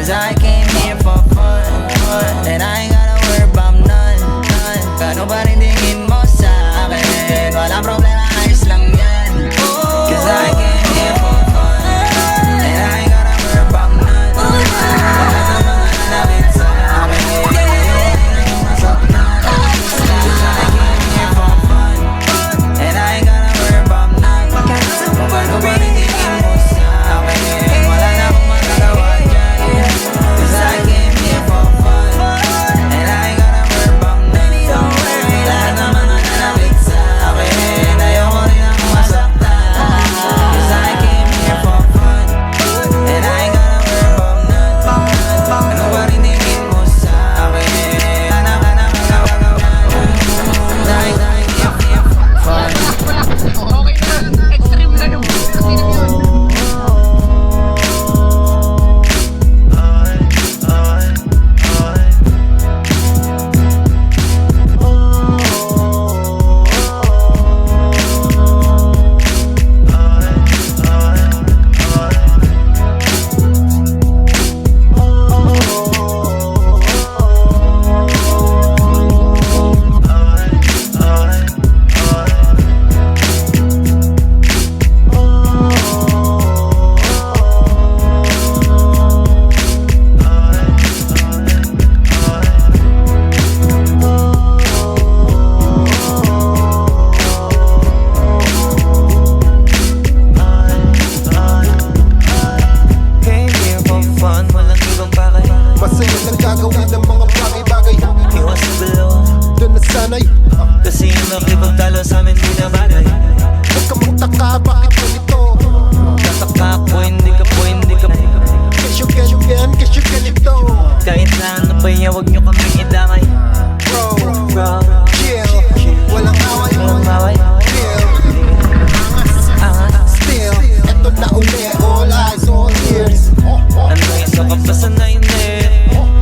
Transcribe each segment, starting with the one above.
Cause I came here for fun, and I ain't gotta worry about none. Kano ba rin tingin mo sa akin? Walang problema, ayos lang yan. Cause I came here for fun, and I ain't gotta worry about none. Lahat ng mga nanakit sa akin, cause I came here for fun, and I ain't gotta worry about none. Kung ano ba rin tingin mo sa akin, wala na akong magagawa dyan. Cause I came here for fun, and I ain't gotta worry about none. Lahat ng mga nanakit sa akin, ayoko rin akong masaktan. Cause I came here for fun, and I ain't gotta worry about none. Ano ba rin tingin mo sa akin, wala na akong magagawa dyan. Cause I came here for fun. Okay na, extreme na yung Came here for fun, walang ibang bagay. Masaya lang gagawin ng mga bagay-bagay. Iwas sa gulo, Doon na sanay. kasi yung makipagtalo sa amin di na bagay. Huwag ka magtaka, bakit ganito? Tataka ko, hindi ka po, hindi ka. Kesyo ganito. Kahit na ano pa yan, huwag nyo kaming idamay. Bro, chill. Walang away, Walang baway, chill. angas. Still, eto na uli. All eyes, all ears. Ano isa ka pa sa nainip?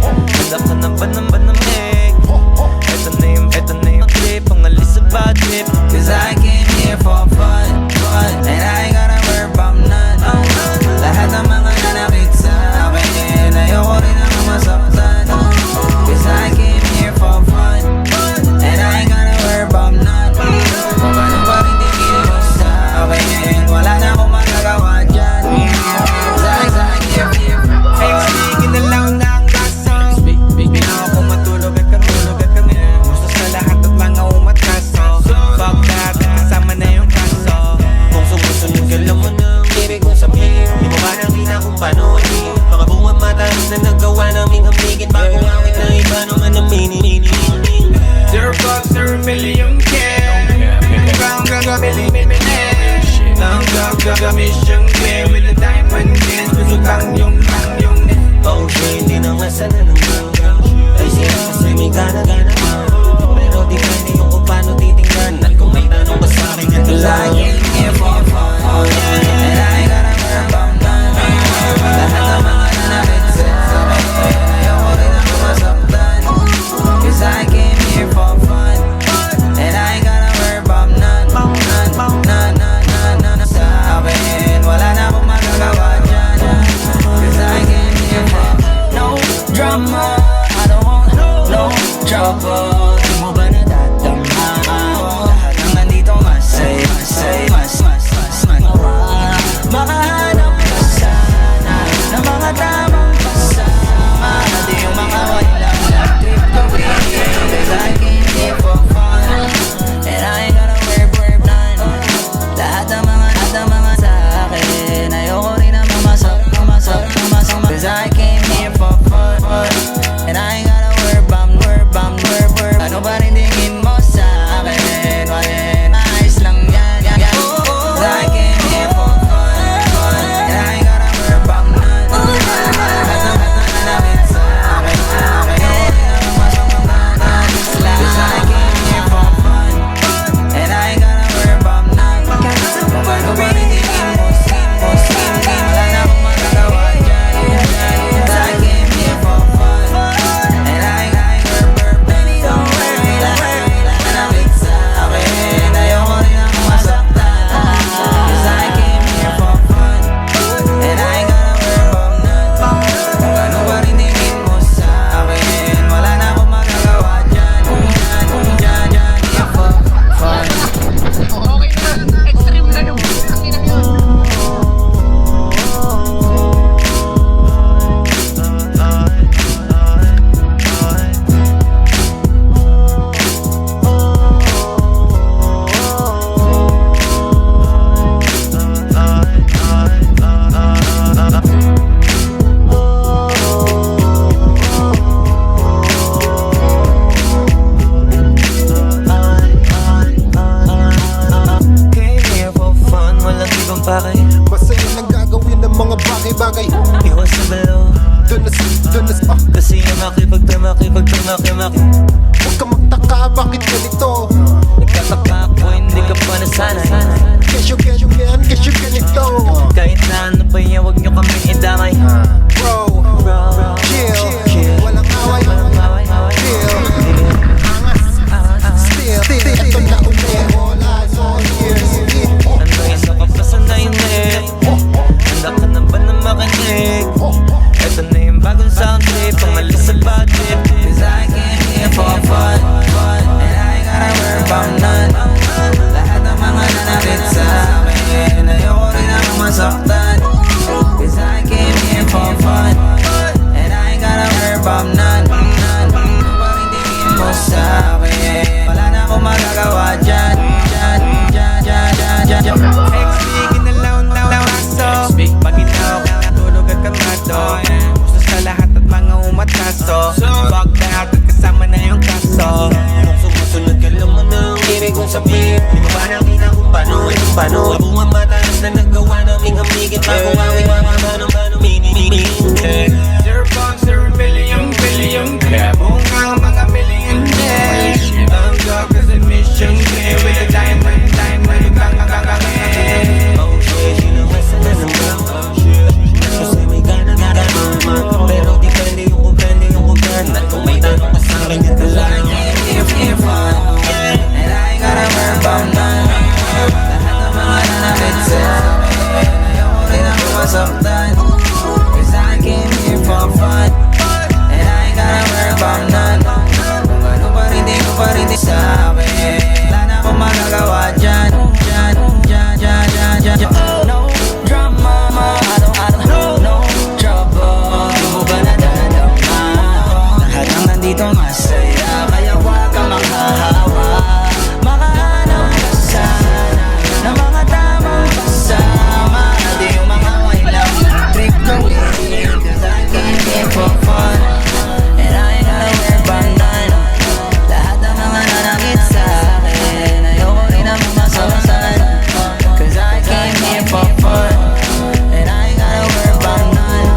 Handa ka na ba naman ng meg? Eto na yung clip, ang alis sa bad trip. Cause I came here for fun, and I ain't gotta worry about none. Lahat ng mga nanakit sa akin, ayoko rin akong masaktan. Cause I came here for fun, and I ain't gotta worry about none. Kung ano ba rin tingin mo sa akin, wala na akong magagawa dyan. Cause I came here for fun. Sige na lang na ang kaso. Di na ako matulog at kami. Gusto sa lahat at mga umataso. Fuck that, kasama na yung kaso. Kung sumusunod ka lang mo ng ibig kong sabihin, di mo ba nakita kung paano agin? Mga buwang matamis na nagawa naming hamigin, bagong awit na iba naman ang mini. Zero bucks, 0 million cash. Ikaw ang gagawin, lang gagawin siyang game with the diamond cans. Gusto lang yung Oh shit, di na masala ng mga ay siya kasi may gana-gana mo. Pero di pwede yung kung paano titingnan. At kung may tanong ka sa akin, ito Cause I lang. came here for fun, and I ain't gotta worry about none. Lahat ng mga nanakit sa akin, ayoko rin akong masaktan. Cause I came here for fun, and I ain't gotta worry about none. None sa akin, wala na akong magagawa dyan. Cause I came here for no drama. I don't want no trouble. Di mo ba natatama? Lahat ng nandito masay. Makahanap ka sana ng mga tamang kasama. Di yung mga walang trip gawin. Cause I came here for fun, and I ain't gonna worry none. Lahat ng mga sa akin, ayoko rin na mamasak. Cause I came here for fun, and I ain't gonna worry about ano ba rin tingin mo sa akin? Ayos lang yan. Cause I came here for fun, and I ain't gotta worry about none. Iwas sa balo Dun na Kasi yung makipagtamaki Huwag ka magtaka, bakit ganito? Nagtataka ako, hindi ka pa nasanay Kesyo ganito. Kahit na ano pa yan, huwag nyo kami idamay Bro, chill, walang away, chill, angas, still, eto na uli, all eyes, all ears. Ano isa ka pa sa nainig Handa ka na ba na makinig Ito na yung bagong sound trip Pangalis sa budget Cause I came here for fun, and I ain't gotta worry about none. Lahat ng mga nanakit sa akin, ayoko rin namang masaktan. Cause I came here for fun, and I ain't gotta worry about none. Nobody tingin mo sa akin, wala na akong magagawa dyan. Ex-big na laon aso Pag ginawa ka natulog at kamado Gusto sa lahat at mga umataso Fuck that at kasama na yung kaso Kung sumusunod ka lang mo ng ibig kong sabihin Di mo ba nakita kung paano Kabuang matalas na nagawa naming hamigin Bago awit mga mano mini Zero bucks, 0 million yeah. Buong ang mga million Ang dog kasi mission clear With the diamond Oh shit, sinamasa na ng bang Kasi may gana naman Pero depende yung kugana Kung may tanong ka sa'kin, ito lang Came here for fun, and I ain't gotta worry about none. Lahat ng mga nanakit sa akin, ayoko rin akong masaktan. Cause I came here for fun, and I ain't gotta worry about none. Kung ano pa rin, di ko pa rin di sa akin, wala na akong magagawa dyan. No drama, I don't no trouble. Di mo ba nadadama? Lahat ng nandito masaya, kaya huwag kang makahawa. Makahanap ka sana ng mga tamang kasama, di yung mga wailang trip gawin. Cause I came here for fun, and I ain't gotta worry about none. Lahat ng mga nanakit sa akin, ayoko rin ang masaktan. Cause I came here for fun, and I ain't gotta worry about none.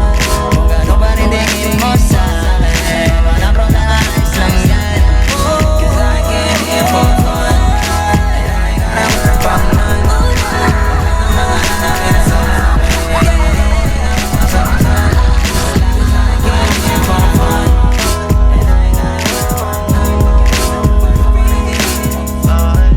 Kung gano'n pa rin tingin mo sa akin, walang problema, ayos lang yan. Cause I came here for fun, and I ain't gotta worry about none. Lahat ng mga nanakit sa akin, ayoko rin ang masaktan. Cause I came here for fun, and I ain't gotta worry about none. Kung gano'n pa rin tingin mo sa akin.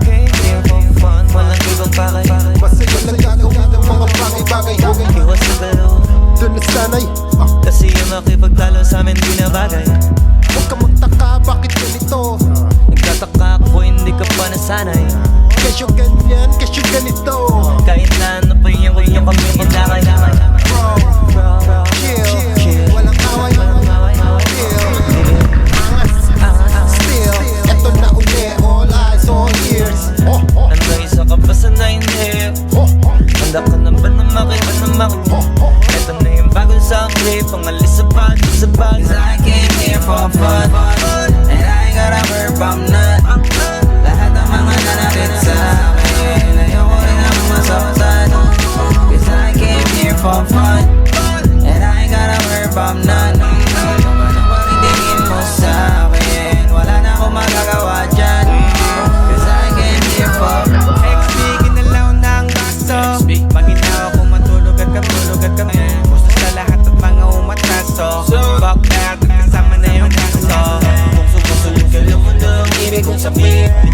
Came here for fun, walang ibang pakay Masaya lang gagawin ng mga bagay-bagay. Iwas sa balo Dun na sanay, Kasi yung makipagtalo sa amin di na bagay huwag ka magtaka, bakit ganito? Nagtataka ako, hindi ka pa nasanay Kesyo ganito. Kahit na ano pa yan, huwag nyo kami idamay Bro, chill, walang away, chill, angas, still, eto na uli, all eyes, all ears. Ano isa ka pa sa nainig Handa ka na ba na makinig Ito na yung bagong sound trip Pangalis sa budget Cause I came here for fun, and I ain't gotta worry about none. Lahat ng mga nanakit sa akin, ayoko rin namang masaktan. Cause I came here for fun, and I ain't gotta worry about none. Kung ano pa rin tingin mo sa akin, wala na akong magagawa dyan. Cause I came here for fun. Ex-big na laon aso Pag ginawa ko matulog at kami Gusto sa lahat at mga umataso Fuck that at kasama na yung kaso Kung sumusunod ka lang mo ng ibig kong sabihin